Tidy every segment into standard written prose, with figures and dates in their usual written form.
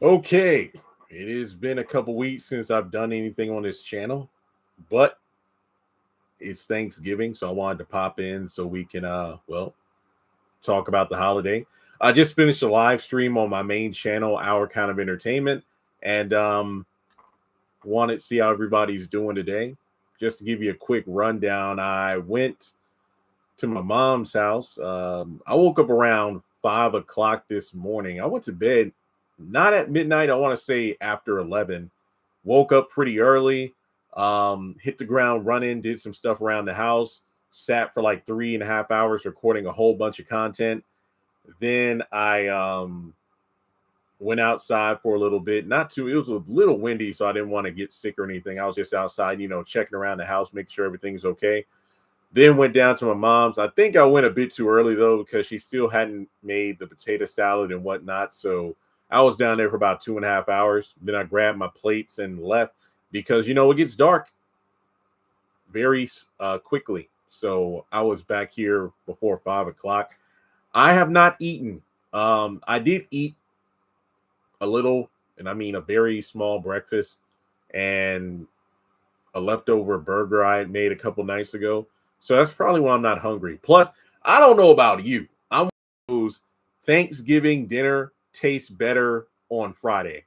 Okay, it has been a couple weeks since I've done anything on this channel, but it's Thanksgiving, so I wanted to pop in so we can talk about the holiday. I just finished a live stream on my main channel, Our Kind of Entertainment, and wanted to see how everybody's doing today. Just to give you a quick rundown, I went to my mom's house. I woke up around 5 o'clock this morning. I went to bed not at midnight. I want to say after 11. Woke up pretty early. Hit the ground running. Did some stuff around the house. Sat for like 3.5 hours recording a whole bunch of content. Then I went outside for a little bit. Not too. It was a little windy, so I didn't want to get sick or anything. I was just outside, checking around the house, making sure everything's okay. Then went down to my mom's. I think I went a bit too early though because she still hadn't made the potato salad and whatnot. So I was down there for about 2.5 hours. Then I grabbed my plates and left because it gets dark very quickly. So I was back here before 5 o'clock. I have not eaten. I did eat a little, and I mean a very small breakfast and a leftover burger I had made a couple nights ago. So that's probably why I'm not hungry. Plus, I don't know about you. I'm one of those Thanksgiving dinner tastes better on Friday.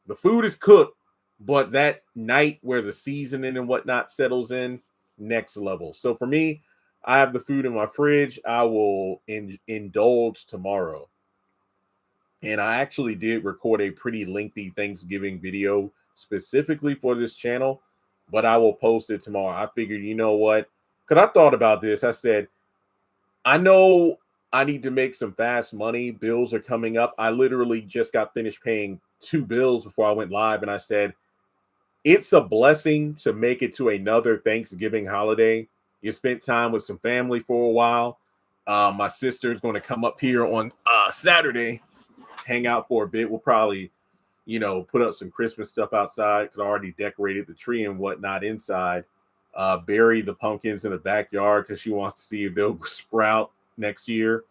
The food is cooked, but that night where the seasoning and whatnot settles in, next level. So for me, I have the food in my fridge. I will indulge tomorrow. And I actually did record a pretty lengthy Thanksgiving video specifically for this channel, but I will post it tomorrow. I figured, you know what? Because I thought about this. I said, I know I need to make some fast money. Bills are coming up. I literally just got finished paying 2 bills before I went live. And I said, it's a blessing to make it to another Thanksgiving holiday. You spent time with some family for a while. My sister is going to come up here on Saturday, hang out for a bit. We'll probably, put up some Christmas stuff outside because I already decorated the tree and whatnot inside. Bury the pumpkins in the backyard because she wants to see if they'll sprout next year.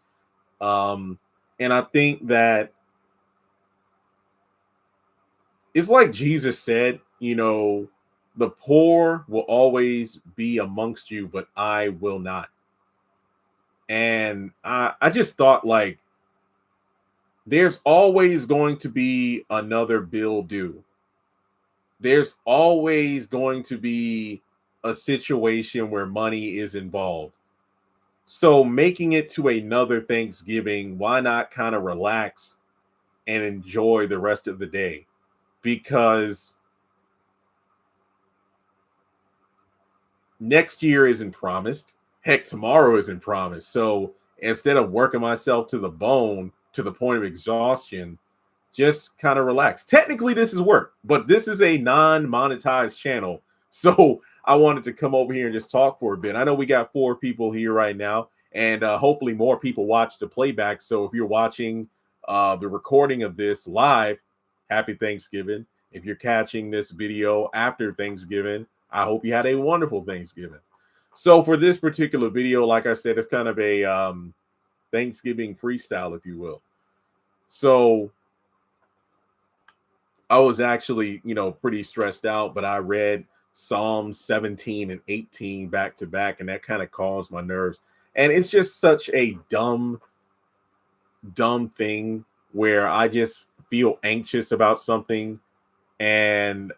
And I think that it's like Jesus said, the poor will always be amongst you, but I will not. And I just thought like there's always going to be another bill due. There's always going to be a situation where money is involved. So making it to another Thanksgiving, why not kind of relax and enjoy the rest of the day? Because next year isn't promised. Heck, tomorrow isn't promised. So instead of working myself to the bone to the point of exhaustion, just kind of relax. Technically, this is work, but this is a non-monetized channel. So I wanted to come over here and just talk for a bit. I know we got 4 people here right now, and hopefully more people watch the playback. So if you're watching the recording of this live, happy Thanksgiving. If you're catching this video after Thanksgiving, I hope you had a wonderful Thanksgiving. So for this particular video, like I said, it's kind of a Thanksgiving freestyle, if you will. So I was actually, pretty stressed out, but I read Psalms 17 and 18 back to back, and that kind of calms my nerves. And it's just such a dumb thing where I just feel anxious about something and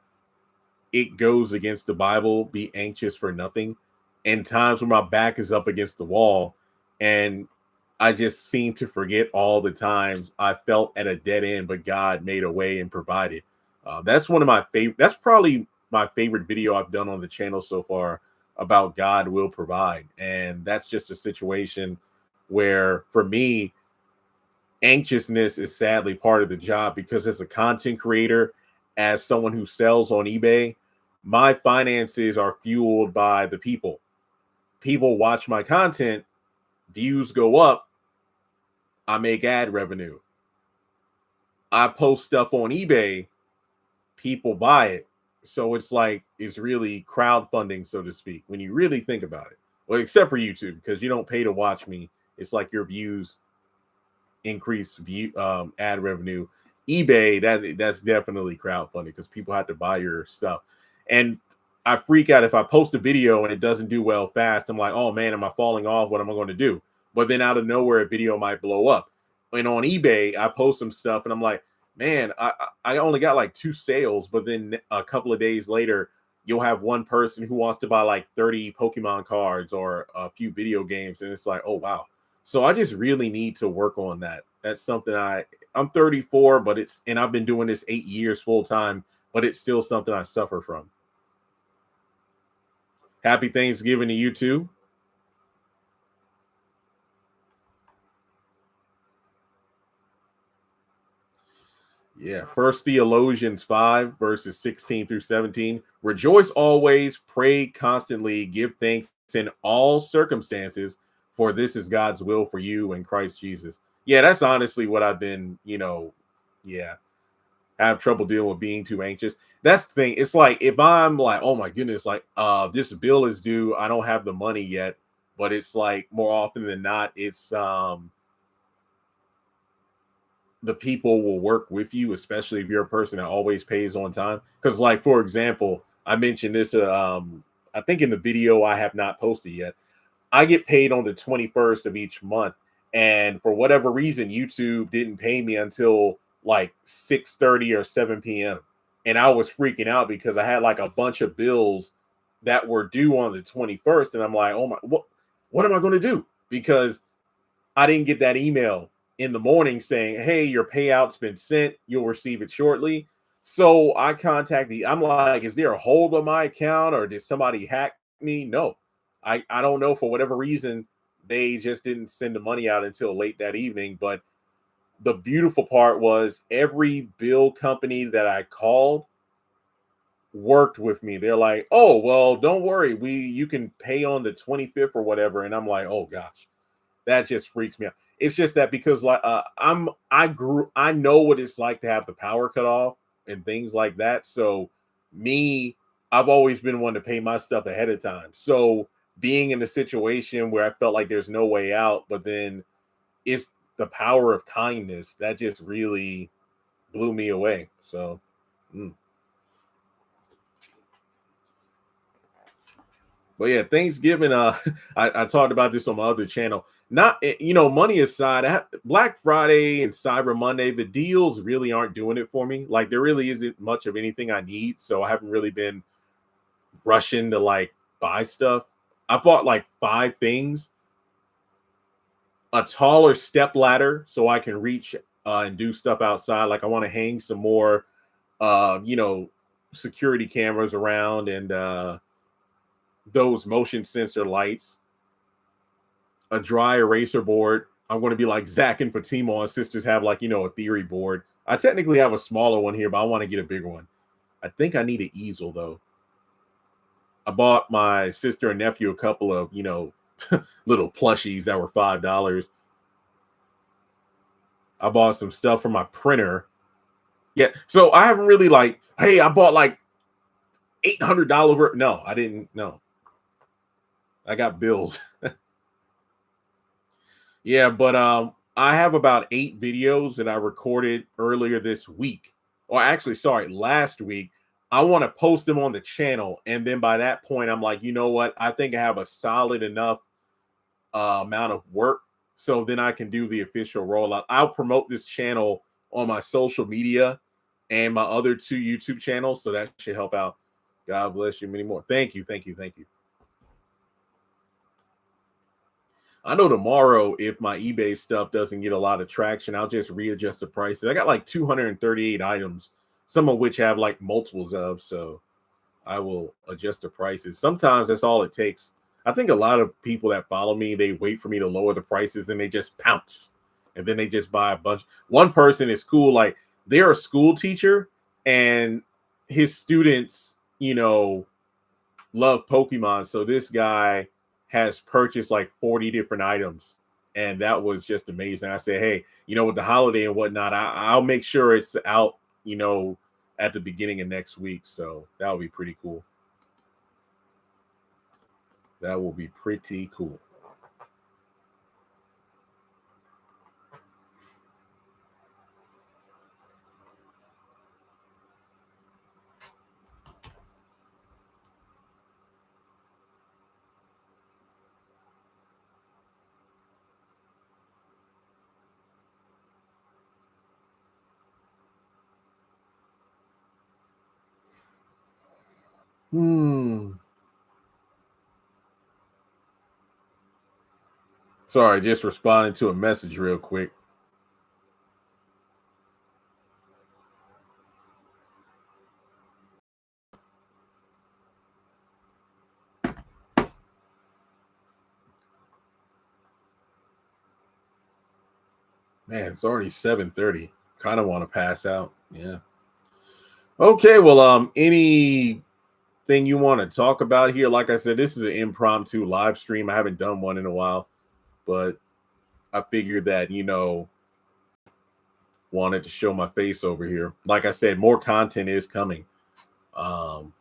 it goes against the Bible, be anxious for nothing. And times when my back is up against the wall and I just seem to forget all the times I felt at a dead end, but God made a way and provided. That's one of my favorite. That's probably my favorite video I've done on the channel so far about God will provide. And that's just a situation where for me, anxiousness is sadly part of the job because as a content creator, as someone who sells on eBay, my finances are fueled by the people. People watch my content, views go up, I make ad revenue. I post stuff on eBay, people buy it. So it's like it's really crowdfunding, so to speak, when you really think about it. Well, except for YouTube, because you don't pay to watch me. It's like your views increase ad revenue. eBay, that's definitely crowdfunding because people have to buy your stuff. And I freak out if I post a video and it doesn't do well fast. I'm like, oh man, am I falling off? What am I going to do? But then out of nowhere, a video might blow up. And on eBay, I post some stuff and I'm like, man, I only got like 2 sales. But then a couple of days later, you'll have one person who wants to buy like 30 Pokemon cards or a few video games. And it's like, oh wow. So I just really need to work on that. That's something I'm 34, but and I've been doing this 8 years full time, but it's still something I suffer from. Happy Thanksgiving to you too. Yeah. First Theologians 5, verses 16 through 17. Rejoice always, pray constantly, give thanks in all circumstances, for this is God's will for you in Christ Jesus. Yeah, that's honestly what I've been, yeah. I have trouble dealing with being too anxious. That's the thing. It's like if I'm like, oh my goodness, like this bill is due, I don't have the money yet. But it's like more often than not, it's the people will work with you, especially if you're a person that always pays on time. Because, like, for example, I mentioned this I think in the video I have not posted yet. I get paid on the 21st of each month. And for whatever reason, YouTube didn't pay me until like 6:30 or 7 p.m. And I was freaking out because I had like a bunch of bills that were due on the 21st. And I'm like, oh my, what am I going to do? Because I didn't get that email in the morning saying, hey, your payout's been sent. You'll receive it shortly. So I contacted, I'm like, is there a hold on my account or did somebody hack me? No, I don't know. For whatever reason, they just didn't send the money out until late that evening. But the beautiful part was every bill company that I called worked with me. They're like, oh, well, don't worry. You can pay on the 25th or whatever. And I'm like, oh gosh, that just freaks me out. It's just that because like I know what it's like to have the power cut off and things like that. So me, I've always been one to pay my stuff ahead of time. So being in a situation where I felt like there's no way out, but then it's the power of kindness that just really blew me away. So But yeah, Thanksgiving. I talked about this on my other channel. Not money aside, Black Friday and Cyber Monday, the deals really aren't doing it for me. Like there really isn't much of anything I need, so I haven't really been rushing to like buy stuff. I bought like 5 things: a taller step ladder so I can reach and do stuff outside. Like I want to hang some more, uh, you know, security cameras around and those motion sensor lights, a dry eraser board. I'm going to be like Zach and Fatima and sisters have like, a theory board. I technically have a smaller one here, but I want to get a bigger one. I think I need an easel though. I bought my sister and nephew a couple of, little plushies that were $5. I bought some stuff for my printer. Yeah. So I haven't really like, hey, I bought like $800 worth. No, I didn't. No, I got bills. Yeah, but I have about 8 videos that I recorded earlier this week. Or actually, sorry, last week. I want to post them on the channel. And then by that point, I'm like, you know what? I think I have a solid enough amount of work. So then I can do the official rollout. I'll promote this channel on my social media and my other 2 YouTube channels. So that should help out. God bless you many more. Thank you. Thank you. Thank you. I know tomorrow, if my eBay stuff doesn't get a lot of traction, I'll just readjust the prices. I got like 238 items, some of which have like multiples of, so I will adjust the prices. Sometimes that's all it takes. I think a lot of people that follow me, they wait for me to lower the prices and they just pounce and then they just buy a bunch. One person is cool, like they're a school teacher and his students, love Pokemon. So this guy has purchased like 40 different items. And that was just amazing. I said, hey, with the holiday and whatnot, I'll make sure it's out, at the beginning of next week. So that will be pretty cool. That will be pretty cool. Sorry, just responding to a message real quick. Man, it's already 7:30. Kind of want to pass out. Yeah. Okay, well, anything you want to talk about here? Like I said, this is an impromptu live stream. I haven't done one in a while, but I figured that, wanted to show my face over here. Like I said, more content is coming. Um,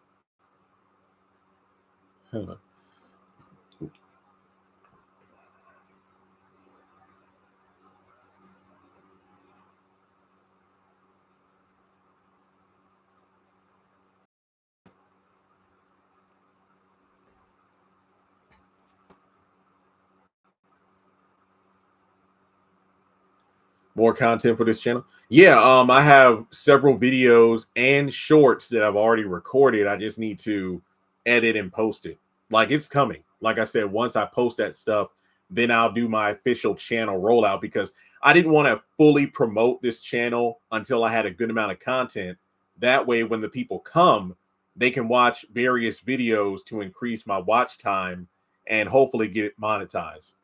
more content for this channel. Yeah, I have several videos and shorts that I've already recorded. I just need to edit and post it. Like, it's coming. Like I said, once I post that stuff, then I'll do my official channel rollout, because I didn't want to fully promote this channel until I had a good amount of content. That way, when the people come, they can watch various videos to increase my watch time and hopefully get it monetized.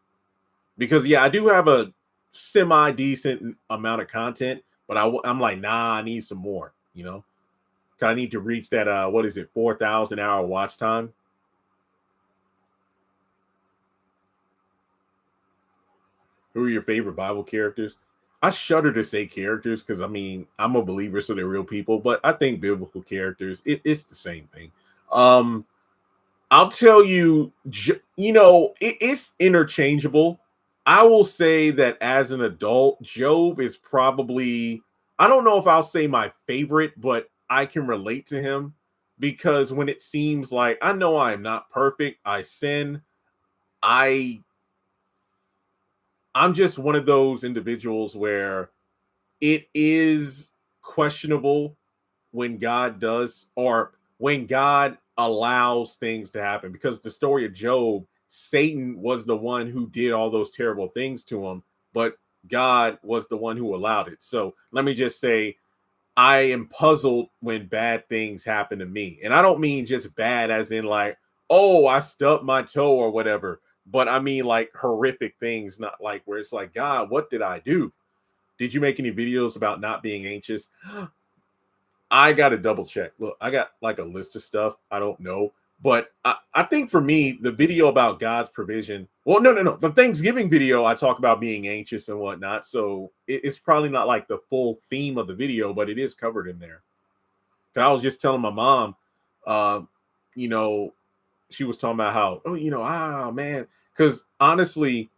Because yeah, I do have a semi decent amount of content, but I'm like, nah, I need some more. 'Cause I need to reach that what is it, 4,000 hour watch time. Who are your favorite Bible characters? I shudder to say characters because I mean I'm a believer, so they're real people, but I think biblical characters, it's the same thing. Um, I'll tell you, it's interchangeable. I will say that as an adult, Job is probably, I don't know if I'll say my favorite, but I can relate to him, because when it seems like I know I am not perfect, I sin, I I'm just one of those individuals where it is questionable when God does, or when God allows things to happen. Because the story of Job, Satan was the one who did all those terrible things to him, but God was the one who allowed it. So let me just say, I am puzzled when bad things happen to me. And I don't mean just bad as in like, oh, I stubbed my toe or whatever, but I mean like horrific things, not like where it's like, God, what did I do? Did you make any videos about not being anxious? I got to double check. Look, I got like a list of stuff. I don't know. But I think for me, the video about God's provision, well, no. The Thanksgiving video, I talk about being anxious and whatnot. So it's probably not like the full theme of the video, but it is covered in there. 'Cause I was just telling my mom, uh, you know, she was talking about how, oh, man. Because honestly,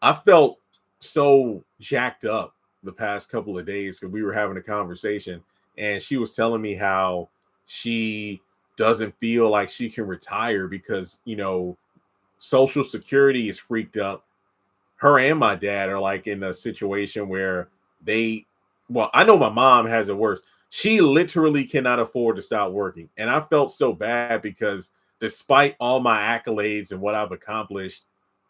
I felt so jacked up the past couple of days because we were having a conversation, and she was telling me how she doesn't feel like she can retire because, Social Security is freaked up. Her and my dad are like in a situation where they, well, I know my mom has it worse. She literally cannot afford to stop working. And I felt so bad because despite all my accolades and what I've accomplished,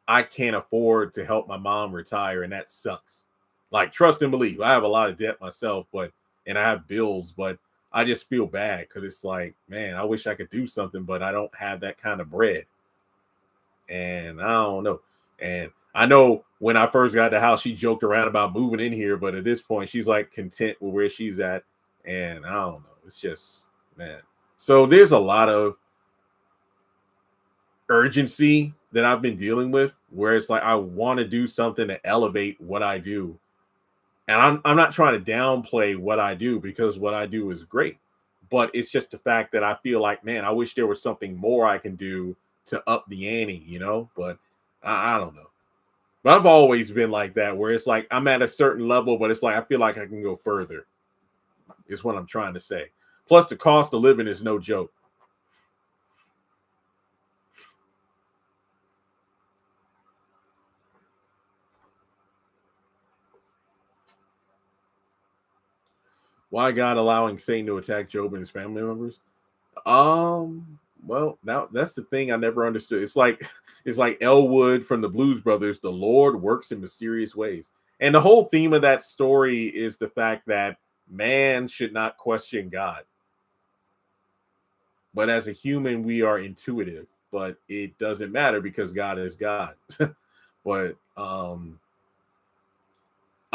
I can't afford to help my mom retire, and that sucks. Like, trust and believe, I have a lot of debt myself, and I have bills, but I just feel bad because it's like, man, I wish I could do something, but I don't have that kind of bread. And I don't know. And I know when I first got the house, she joked around about moving in here, but at this point, she's like content with where she's at. And I don't know. It's just, man. So there's a lot of urgency that I've been dealing with where it's like I want to do something to elevate what I do. And I'm not trying to downplay what I do, because what I do is great. But it's just the fact that I feel like, man, I wish there was something more I can do to up the ante. But I don't know. But I've always been like that, where it's like I'm at a certain level, but it's like I feel like I can go further, is what I'm trying to say. Plus, the cost of living is no joke. Why God allowing Satan to attack Job and his family members? Well, now that's the thing I never understood. It's like it's like Elwood from the Blues Brothers. The Lord works in mysterious ways. And the whole theme of that story is the fact that man should not question God. But as a human, we are intuitive, but it doesn't matter because God is God. But I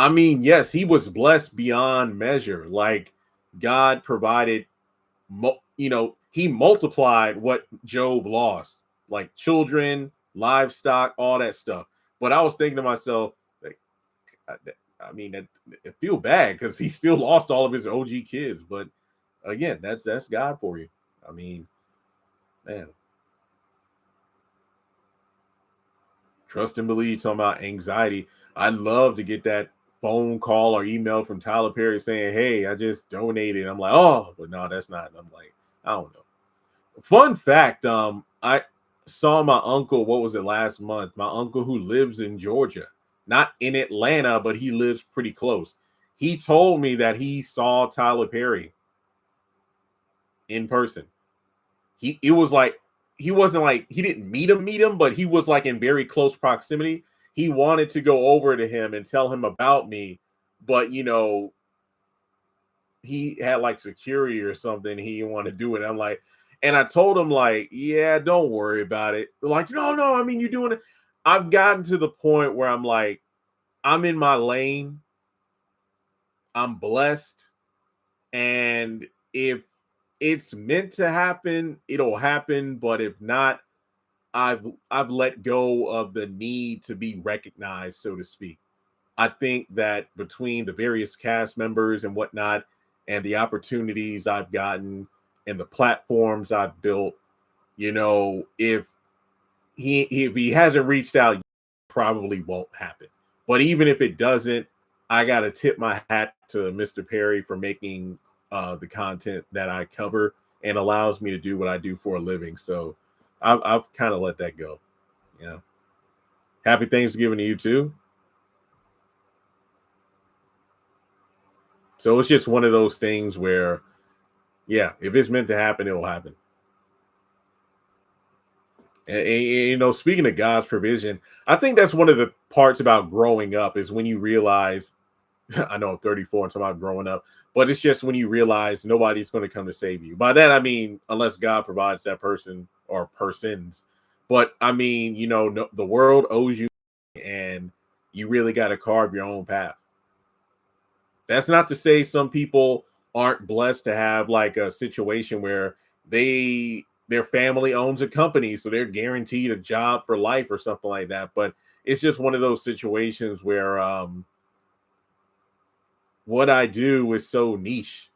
mean, yes, he was blessed beyond measure. Like God provided, he multiplied what Job lost, like children, livestock, all that stuff. But I was thinking to myself, like, I, I mean, it feel bad because he still lost all of his OG kids. But again, that's God for you. I mean, man, trust and believe. Talking about anxiety, I'd love to get that phone call or email from Tyler Perry saying, "Hey, I just donated." I'm like, "Oh, but no, that's not." And I'm like, I don't know. Fun fact, I saw my uncle, what was it, last month? My uncle who lives in Georgia, not in Atlanta, but he lives pretty close. He told me that he saw Tyler Perry in person. It was like he wasn't like he didn't meet him, but he was like in very close proximity. He wanted to go over to him and tell him about me, but he had like security or something. He didn't want to do it. I'm like, and I told him, like, yeah, don't worry about it. They're like, no, I mean, you're doing it. I've gotten to the point where I'm like, I'm in my lane. I'm blessed. And if it's meant to happen, it'll happen. But if not, I've let go of the need to be recognized, so to speak. I think that between the various cast members and whatnot, and the opportunities I've gotten and the platforms I've built, if he hasn't reached out, probably won't happen. But even if it doesn't, I got to tip my hat to Mr. Perry for making the content that I cover and allows me to do what I do for a living. So I've kind of let that go. Yeah. Happy Thanksgiving to you too. So it's just one of those things where, yeah, if it's meant to happen, it will happen. And speaking of God's provision, I think that's one of the parts about growing up is when you realize, I know I'm 34 and talking about growing up, but it's just when you realize nobody's going to come to save you. By that, I mean, unless God provides that person or persons. But I mean, no, the world owes you and you really got to carve your own path. That's not to say some people aren't blessed to have like a situation where their family owns a company, so they're guaranteed a job for life or something like that. But it's just one of those situations where what I do is so niche.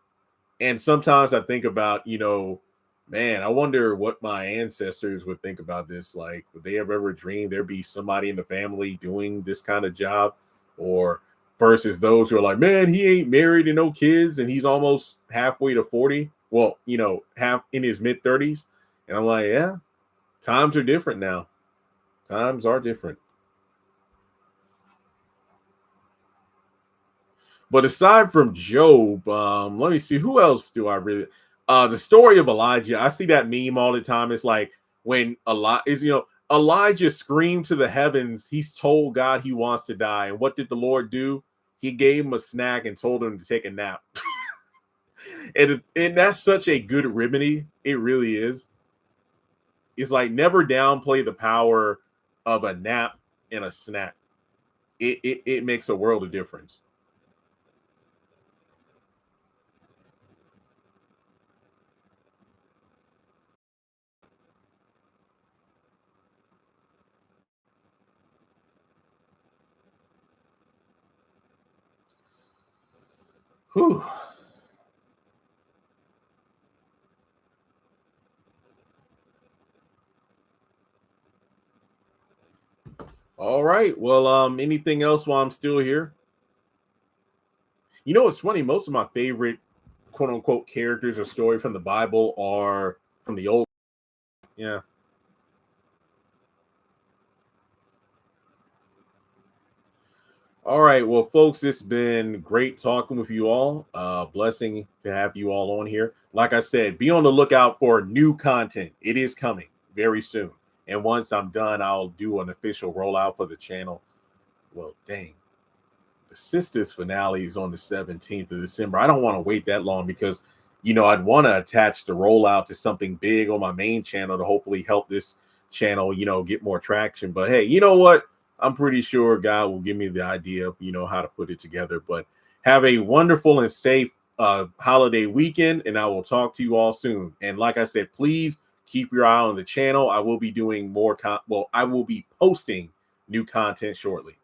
And sometimes I think about, man, I wonder what my ancestors would think about this. Like, would they have ever dreamed there'd be somebody in the family doing this kind of job? Or versus those who are like, man, he ain't married and no kids, and he's almost halfway to 40. Well, half in his mid 30s. And I'm like, yeah, times are different now. Times are different. But aside from Job, let me see, who else do I really the story of Elijah. I see that meme all the time. It's like when Elijah screamed to the heavens, he's told God he wants to die. And what did the Lord do? He gave him a snack and told him to take a nap. and that's such a good remedy. It really is. It's like never downplay the power of a nap and a snack. It makes a world of difference. Whew. All right. Well, anything else while I'm still here? It's funny. Most of my favorite quote unquote characters or story from the Bible are from the old. Yeah. All right, well, folks, it's been great talking with you all. Blessing to have you all on here. Like I said, be on the lookout for new content. It is coming very soon. And once I'm done, I'll do an official rollout for the channel. Well, dang, the Sisters finale is on the 17th of December. I don't want to wait that long because, I'd want to attach the rollout to something big on my main channel to hopefully help this channel, get more traction. But hey, you know what? I'm pretty sure God will give me the idea of, how to put it together. But have a wonderful and safe holiday weekend, and I will talk to you all soon. And like I said, please keep your eye on the channel. I will be doing more I will be posting new content shortly.